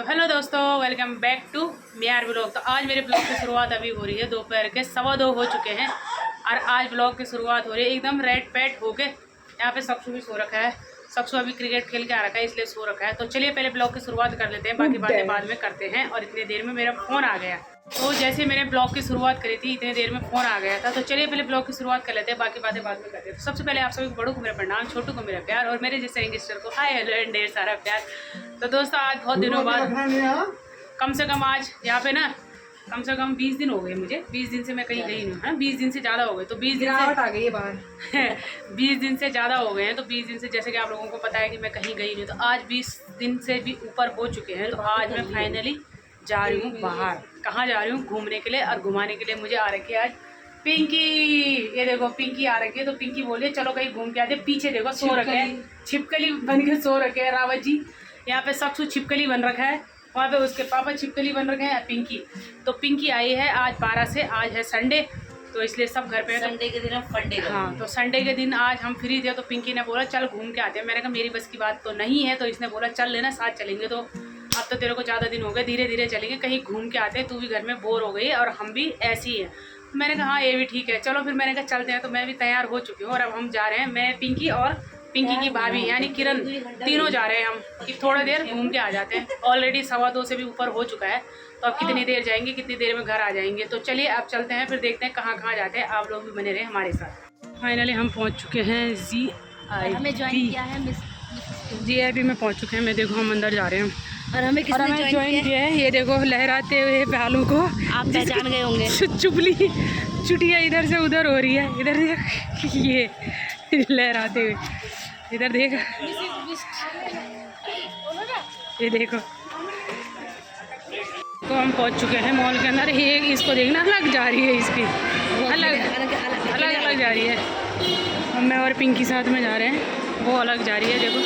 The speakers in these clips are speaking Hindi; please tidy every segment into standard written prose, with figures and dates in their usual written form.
हेलो दोस्तों, वेलकम बैक टू मेयर ब्लॉग। तो आज मेरे ब्लॉग की शुरुआत अभी हो रही है, दोपहर के 2:15 हो चुके हैं और आज ब्लॉग की शुरुआत हो रही है एकदम रेड पैट होके। यहाँ पे सक्सू भी सो रखा है, सक्सू अभी क्रिकेट खेल के आ रखा है इसलिए सो रखा है। तो चलिए पहले ब्लॉग की शुरुआत कर लेते हैं, बाकी बातें बाद में करते हैं। और इतनी देर में मेरा फ़ोन आ गया, तो जैसे मैंने ब्लॉग की शुरुआत करी थी इतनी देर में फ़ोन आ गया था। तो चलिए पहले ब्लॉग की शुरुआत कर लेते हैं, बाकी बातें बाद में करते हैं। तो सबसे पहले आप सभी बड़ों को मेरा प्रणाम, छोटू को मेरा प्यार और मेरे जैसे यंगस्टर को हाय हेलो एंड ढेर सारा प्यार। तो दोस्तों आज बहुत दिनों बाद कम से कम आज यहाँ पे ना कम से कम 20 दिन हो गए मुझे। 20 दिन से मैं कहीं गई नहीं हूँ, है 20 दिन से ज़्यादा हो गए। तो 20 दिन से आ गई है बाहर 20 दिन से ज़्यादा हो गए हैं। तो 20 दिन से जैसे कि आप लोगों को पता है कि मैं कहीं गई नहीं, तो आज 20 दिन से भी ऊपर हो चुके हैं। तो आज मैं फाइनली जा रही हूँ बाहर। कहाँ जा रही हूँ? घूमने के लिए और घुमाने के लिए मुझे आ रखी है आज पिंकी। ये देखो पिंकी आ रखी है। तो पिंकी बोलिए चलो कहीं घूम के आते। पीछे देखो सो रखे हैं, छिपकली बन के सो रखे हैं रावत जी। यहाँ पे सक्सू छिपकली बन रखा है, वहाँ पे उसके पापा छिपकली बन रखे हैं पिंकी। तो पिंकी आई है आज 12 से। आज है संडे, तो इसलिए सब घर पे। संडे के दिन हम फंडे करेंगे। हाँ, तो संडे के दिन आज हम फ्री थे, तो पिंकी ने बोला चल घूम के आते हैं। मैंने कहा मेरी बस की बात तो नहीं है, तो इसने बोला चल लेना साथ चलेंगे। तो अब तो तेरे को ज़्यादा दिन हो गए, धीरे धीरे चलेंगे, कहीं घूम के आते हैं। तू भी घर में बोर हो गई और हम भी ऐसी ही है। मैंने कहा हाँ ये भी ठीक है, चलो फिर मैंने कहा चलते हैं। तो मैं भी तैयार हो चुकी हूँ और अब हम जा रहे हैं, मैं पिंकी और पिंकी की भाभी यानी किरण, तीनों जा रहे हैं हम कि थोड़ा देर घूम के आ जाते हैं। ऑलरेडी 2:15 से भी ऊपर हो चुका है, तो अब कितनी देर जाएंगे, कितनी देर में घर आ जाएंगे। तो चलिए अब चलते हैं, फिर देखते हैं कहाँ कहाँ जाते हैं। आप लोग भी बने रहे हमारे साथ। फाइनली हम पहुँच चुके हैं GIB में पहुँच चुके हैं। मैं देखो हम अंदर जा रहे हैं और हमें ज्वाइन किया है। ये देखो लहराते हुए भालू को आप पहचान गए होंगे। चुपली चुटिया इधर से उधर हो रही है। इधर देख ये लहराते हुए, इधर देख ये देखो। तो हम पहुंच चुके हैं मॉल के अंदर। ये इसको देखना अलग जा रही है, इसकी अलग अलग जा रही है। हम मैं और पिंकी साथ में जा रहे हैं, वो अलग जा रही है। देखो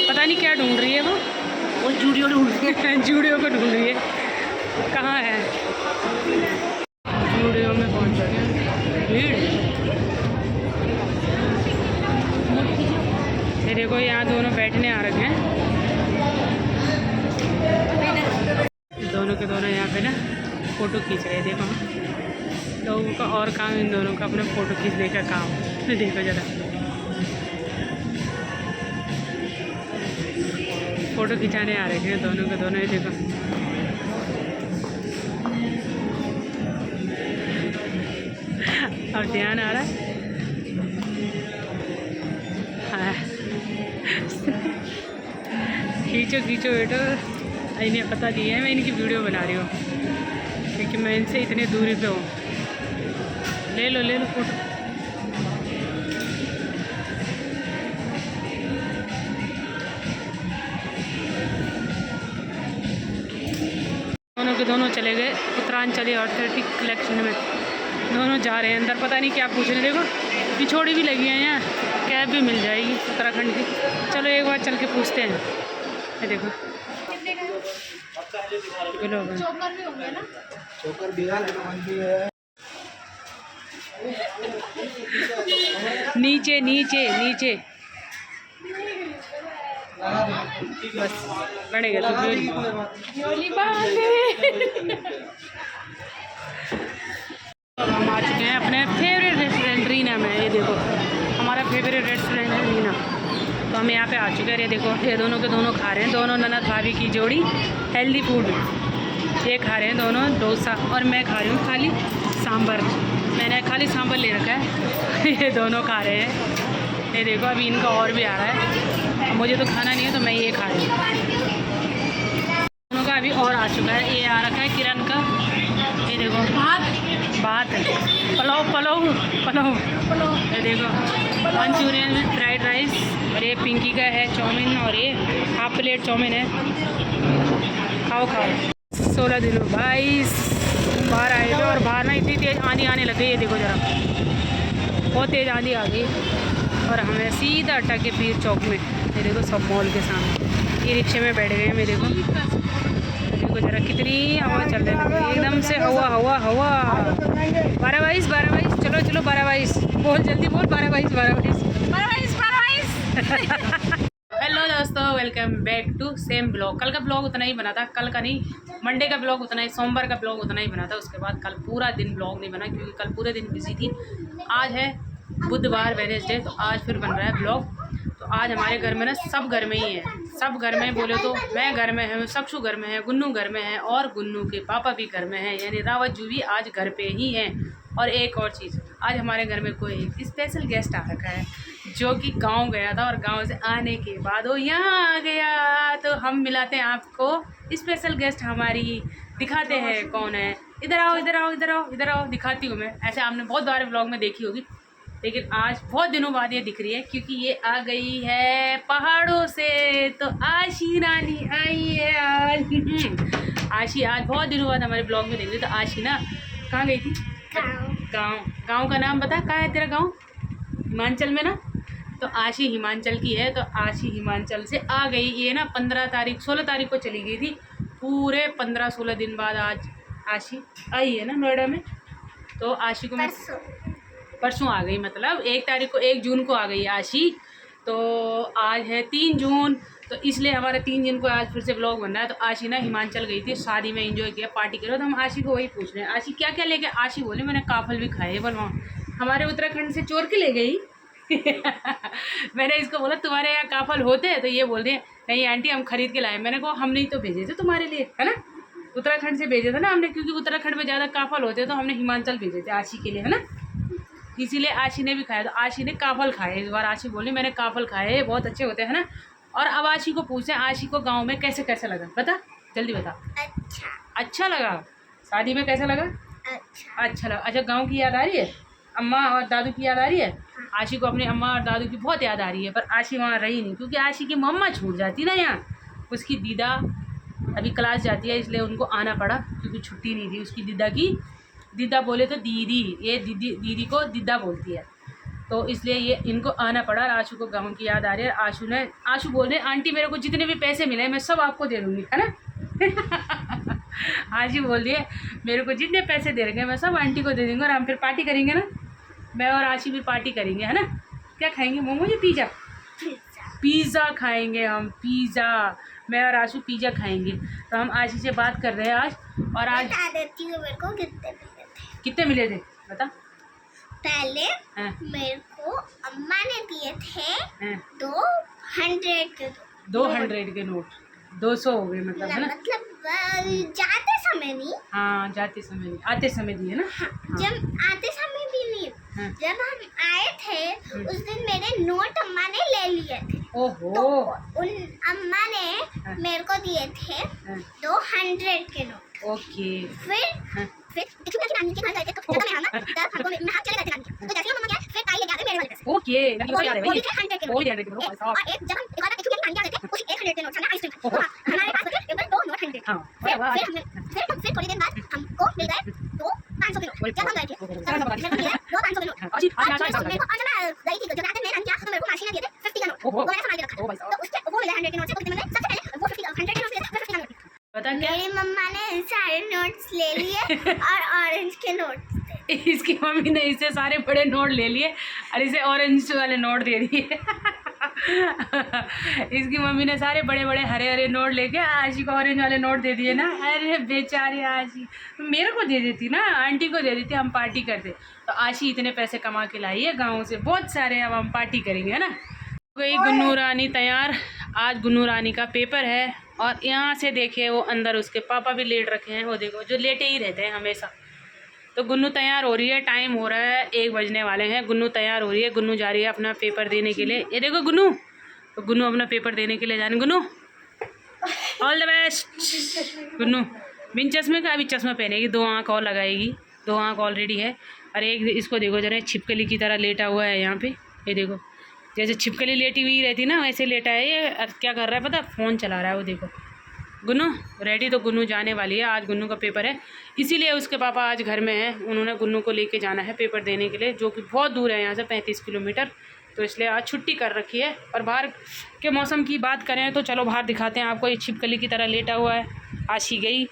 पता नहीं क्या ढूंढ रही है वो जूडियो ढूंढ रही है। जूडियो को ढूंढ रही है। कहाँ है? जूडियो में पहुंच चुके हैं। भीड़ ये देखो, यहाँ दोनों बैठने आ रखे हैं। दोनों के दोनों यहाँ पे ना फ़ोटो खींच रहे हैं। देखो लोगों का और काम, इन दोनों का अपने फ़ोटो खींचने का काम। देखो ज़रा फ़ोटो खिंचाने आ रहे हैं दोनों के दोनों। ये देखो अब ध्यान आ रहा है। हाँ खींचो खींचो बेटो। इन्हें पता नहीं है मैं इनकी वीडियो बना रही हूँ, क्योंकि मैं इनसे इतनी दूरी पे हूँ। ले लो फोटो। दोनों के दोनों चले गए उत्तरांचली ऑर्थोटिक कलेक्शन में। दोनों जा रहे हैं अंदर, पता नहीं क्या पूछ रहे। देखो पिछोड़ी भी लगी है, यहाँ कैब भी मिल जाएगी उत्तराखंड की। चलो एक बार चल के पूछते हैं। ये देखो चोकर भी होंगे ना, चोकर भी है। नीचे नीचे नीचे बस बढ़ेगा तो हम आ चुके हैं अपने फेवरेट रेस्टोरेंट रीना में। ये देखो हमारा फेवरेट रेस्टोरेंट है रीना। तो हम यहाँ पे आ चुके हैं। ये देखो ये दोनों के दोनों खा रहे हैं, दोनों ननद भाभी की जोड़ी हेल्दी फूड। ये खा रहे हैं दोनों डोसा और मैं खा रही हूँ खाली सांभर। मैंने खाली सांभर ले रखा है। ये दोनों खा रहे हैं। ये देखो अभी इनका और भी आ रहा है, मुझे तो खाना नहीं है तो मैं ये खा रही हूँ। दोनों का अभी और आ चुका है। ये आ रखा है किरण का। ये देखो भात पलाव। ये देखो मंचूरियन विद फ्राइड राइस। और ये पिंकी का है चाउमीन, और ये हाफ प्लेट चाउमीन है। खाओ 16 दिनों 22 बाहर आए थे और बाहर ना इतनी तेज़ आंधी आने लगी। ये देखो ज़रा बहुत तेज़ आंधी आ गई और हमें सीधा अटका के पीर चौक में। ये देखो सब मॉल के सामने ये रिक्शे में बैठ गए हैं। मेरे देखो ज़रा कितनी हवा चल रही है, एकदम से हवा 12-22 चलो 12-22 बोल, जल्दी बोल 12-22 हेलो दोस्तों, welcome back to same blog. कल का ब्लॉग उतना ही बना था, कल का नहीं, मंडे का ब्लॉग उतना ही, सोमवार का ब्लॉग उतना ही बना था। उसके बाद कल पूरा दिन ब्लॉग नहीं बना क्योंकि कल पूरे दिन बिजी थी। आज है बुधवार, वेडनेसडे, तो आज फिर बन रहा है ब्लॉग। तो आज हमारे घर में ना सब घर में ही है, सब घर में बोले तो मैं घर में हूँ, सक्षु घर में है, गुन्नू घर में है और गुन्नू के पापा भी घर में है, यानी रावत जू भी आज घर पे ही हैं। और एक और चीज़, आज हमारे घर में कोई एक स्पेशल गेस्ट आ रखा है जो कि गांव गया था और गांव से आने के बाद वो यहाँ आ गया। तो हम मिलाते हैं आपको स्पेशल गेस्ट हमारी, दिखाते हैं कौन है। इधर आओ, इधर आओ, इधर आओ, इधर आओ, दिखाती हूँ मैं। ऐसे आपने बहुत बार व्लॉग में देखी होगी, लेकिन आज बहुत दिनों बाद ये दिख रही है क्योंकि ये आ गई है पहाड़ों से। तो आशी रानी आई है आज। आशी आज बहुत दिनों बाद हमारे ब्लॉग में देख रही। तो आशी ना कहाँ गई थी? गाँव का नाम बता, कहाँ है तेरा गाँव? हिमाचल में ना। तो आशी हिमाचल की है, तो आशी हिमाचल से आ गई। ये ना 16 तारीख को चली गई थी। पूरे 15-16 दिन बाद आज आशी आई है ना नोएडा में। तो आशी को परसों आ गई, मतलब 1 जून को आ गई आशी। तो आज है 3 जून, तो इसलिए हमारा 3 जून को आज फिर से ब्लॉग बन रहा है। तो आशी ना हिमाचल गई थी, शादी में एंजॉय किया, पार्टी करो। तो हम आशी को वही पूछ रहे हैं, आशी क्या क्या लेके? आशी बोले मैंने काफल भी खाए, बोल वहाँ हमारे उत्तराखंड से चोर के ले गई। मैंने इसको बोला तुम्हारे यहाँ काफल होते हैं? तो ये बोल रही है नहीं आंटी हम खरीद के लाए। मैंने कहा हमने ही तो भेजे थे तुम्हारे लिए, है ना, उत्तराखंड से भेजे थे ना हमने, क्योंकि उत्तराखंड में ज़्यादा काफल होते हैं तो हमने हिमाचल भेजे थे आशी के लिए, है ना। इसीलिए आशी ने भी खाया। तो आशी ने काफल खाए इस बार। आशी बोली मैंने काफल खाए, बहुत अच्छे होते हैं ना। और अब आशी को पूछे आशी को गाँव में कैसे कैसे लगा, बता जल्दी बता। अच्छा लगा। शादी में कैसा लगा? अच्छा लगा। अच्छा, गाँव की याद आ रही है? अम्मा और दादू की याद आ रही है? आशी को अपने अम्मा और दादू की बहुत याद आ रही है, पर आशी वहाँ रही नहीं क्योंकि आशी की मम्मा छूट जाती ना यहाँ। उसकी दीदा अभी क्लास जाती है इसलिए उनको आना पड़ा क्योंकि छुट्टी नहीं थी उसकी दीदा की। दीदा बोले तो दीदी, ये दीदी को दीदा बोलती है, तो इसलिए ये इनको आना पड़ा। आशू को गाँव की याद आ रही है। आशू बोल रहे आंटी मेरे को जितने भी पैसे मिले मैं सब आपको दे दूँगी, है ना। आशू बोल रही है मेरे को जितने पैसे दे रहे मैं सब आंटी को दे देंगे और हम फिर पार्टी करेंगे ना। मैं और आशी भी पार्टी करेंगे, है ना। क्या खाएंगे, मोमो या पिज़्ज़ा? पिज़्ज़ा खाएंगे हम, पिज़्ज़ा। मैं और आशू पिज़्ज़ा खाएंगे। तो हम आशी से बात कर रहे हैं आज। और आज बता देती हूँ मेरे को कितने मिले थे बता। पहले मेरे को अम्मा ने दिए थे 200 के नोट। 200 हो गए मतलब, है ना। मतलब जाते समय नहीं। हाँ जाते समय नहीं, आते समय दिए ना। हाँ। जब आते समय भी नहीं। हाँ। जब हम आए थे उस दिन मेरे नोट अम्मा ने ले लिए थे। ओहो। तो उन अम्मा ने मेरे को दिए थे 200 के नोट। ओके। फिर नानी के घर गए थे तो मैं हम हाथ चले गए थे नानी के। तो जैसे ही मम्मा गया फिर ताई लेके आ गए मेरे वाले पैसे। ओके, वो याद है भाई। 100 के नोट। और एक जब हम एक बार नानी आ गए थे उस 100 के नोट से आइसक्रीम हमारे पास बचे केवल 2 नोट 100। फिर थोड़ी देर बाद हमको मिल गए 2 500 के नोट। जब हम गए थे तब मेरे को मिले 2 500 के नोट। और मेरे को आज ना गई थी जब रात में नानी क्या तो मेरे को मासी ने दिए थे 50 का नोट। वो मैंने संभाल के रखा। तो उसके वो मिले 100 के नोट से कितने मिले? सबसे पहले वो 100 के नोट से 50 का नोट। पता क्या, मेरी मम्मा ने सारे नोट्स ले लिए और ऑरेंज के नोट्स थे। इसकी मम्मी ने इसे सारे बड़े नोट ले लिए और इसे ऑरेंज वाले नोट दे दिए। इसकी मम्मी ने सारे बड़े बड़े हरे हरे नोट लेके आशी को ऑरेंज वाले नोट दे दिए ना। अरे बेचारी आशी, मेरे को दे देती ना, आंटी को दे देती, हम पार्टी करते। तो आशी इतने पैसे कमा के लाई है गाँव से बहुत सारे, अब हम पार्टी करेंगे, है ना। गई गुन्नू रानी तैयार। आज गुन्नू रानी का पेपर है और यहाँ से देखिए वो अंदर उसके पापा भी लेट रखे हैं, वो देखो जो लेटे ही रहते हैं हमेशा। तो गुन्नू तैयार हो रही है, टाइम हो रहा है 1 बजने वाले हैं। गुन्नू तैयार हो रही है, गुन्नू जा रही है अपना पेपर देने के लिए। ये देखो गुन्नू, तो गुन्नू अपना पेपर देने के लिए जाने। Gunnu all the best. Gunnu बिन चश्मे का अभी चश्मा पहनेगी, 2 आँख और लगाएगी, 2 आँख ऑलरेडी है। और एक इसको देखो जरा छिपकली की तरह लेटा हुआ है यहाँ पे, ये देखो जैसे छिपकली लेटी हुई रहती ना वैसे लेटा है ये। क्या कर रहा है पता, फ़ोन चला रहा है वो देखो। गुन्नू रेडी, तो गुन्नू जाने वाली है। आज गुन्नू का पेपर है इसीलिए उसके पापा आज घर में हैं। उन्होंने गुन्नू को लेके जाना है पेपर देने के लिए, जो कि बहुत दूर है यहाँ से 35 किलोमीटर। तो इसलिए आज छुट्टी कर रखी है। और बाहर के मौसम की बात करें तो चलो बाहर दिखाते हैं आपको। ये छिपकली की तरह लेटा हुआ है, आशी गई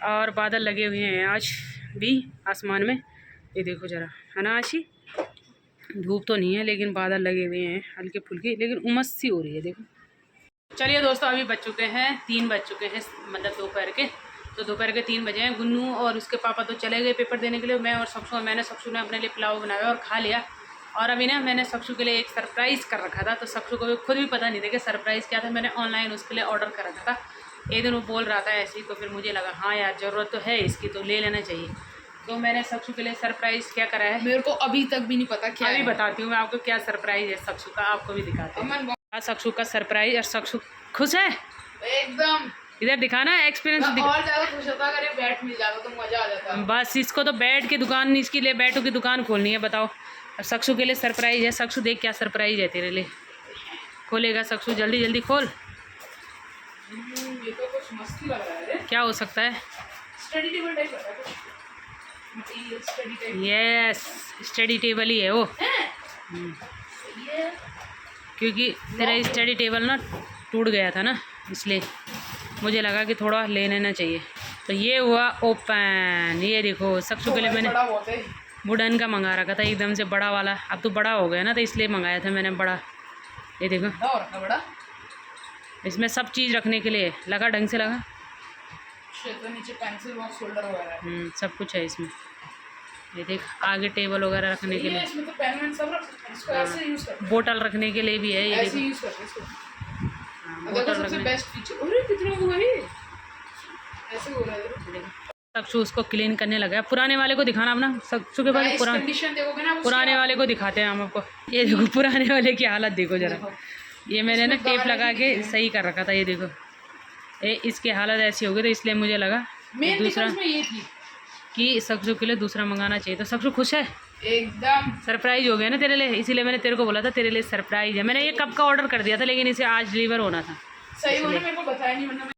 और बादल लगे हुए हैं आज भी आसमान में, ये देखो ज़रा, है ना आशी। धूप तो नहीं है लेकिन बादल लगे हुए हैं हल्के फुल्के, लेकिन उमस सी हो रही है देखो। चलिए दोस्तों, अभी बज चुके हैं 3 बज चुके हैं, मतलब दोपहर के। तो दोपहर के 3 बजे हैं। गुन्नू और उसके पापा तो चले गए पेपर देने के लिए। मैं और सक्षु ने अपने लिए पुलाव बनाया और खा लिया। और अभी ना मैंने सक्षु के लिए एक सरप्राइज़ कर रखा था। तो सक्षु को भी खुद भी पता नहीं था कि सरप्राइज़ क्या था। मैंने ऑनलाइन उसके लिए ऑर्डर कर रखा था। एक दिन वो बोल रहा था ऐसे ही, तो फिर मुझे लगा हाँ यार ज़रूरत तो है इसकी, तो ले लेना चाहिए। तो मैंने सक्षु के लिए सरप्राइज़ क्या करा है, मेरे को अभी तक भी नहीं पता क्या अभी है। बताती हूँ मैं आपको क्या सरप्राइज़ है सक्षु का, आपको भी दिखाती हूँ। सक्षु का सरप्राइज़। और सक्षु खुश है एकदम। इधर दिखाना एक्सपीरियंस मैं और ज्यादा खुश होता अगर ये बैट मिल जाता तो मजा आ जाता। बस इसको तो बैट की दुकान, इसके लिए बैटों की दुकान खोलनी है। बताओ, और सक्षु के लिए सरप्राइज़ है। सक्षु देख क्या सरप्राइज़ है तेरे लिए। खोलेगा सक्षु, जल्दी जल्दी खोल। ये तो कुछ मस्ती लग रहा है रे। क्या हो सकता है? स्टडी टेबल टाइप लग रहा है कुछ। Material study type. Yes, study table ही है वो। ये क्योंकि तेरा स्टडी टेबल ना टूट गया था ना, इसलिए मुझे लगा कि थोड़ा ले लेना चाहिए। तो ये हुआ ओपन। ये देखो सक्षु के लिए मैंने बड़ा बहुत है। वुडन का मंगा रखा था, एकदम से बड़ा वाला। अब तो बड़ा हो गया ना, तो इसलिए मंगाया था मैंने बड़ा। ये देखो बड़ा हो रखा बड़ा। इसमें सब चीज़ रखने के लिए लगा, ढंग से लगा। तो नीचे पेंसिल बॉक्स होल्डर वगैरह है। सब कुछ है इसमें। ये देख, आगे टेबल वगैरह रखने के ये लिए, इसमें तो पेन वेन सब रख सकते हैं। इसको ऐसे यूज करते हैं। बोतल रखने के लिए भी है। ये ऐसे देखो, यूज करते हैं इसको। हाँ, देखो बोतल सबसे रखने। Best feature. अरे कितना हुआ ये। ऐसे हो रहा है देखो। सक्षु उसको क्लीन करने लगा है। पुराने वाले को दिखाना अपना, सक्षु के पास पुराने कंडीशन देखोगे ना, पुराने वाले को दिखाते हैं हम आपको। ये देखो पुराने वाले की हालत देखो जरा। ये मैंने ना टेप लगा के सही कर रखा था। ये देखो, ये इसकी हालत ऐसी हो गई, तो इसलिए मुझे लगा मेन दूसरा डिफरेंस में ये थी कि सक्षु के लिए दूसरा मंगाना चाहिए। तो सक्षु खुश है, एकदम। सरप्राइज हो गया ना तेरे लिए, इसीलिए मैंने तेरे को बोला था तेरे लिए सरप्राइज है। मैंने ये कब का ऑर्डर कर दिया था, लेकिन इसे आज डिलीवर होना था। सही होने मेरे को बताया नहीं, वरना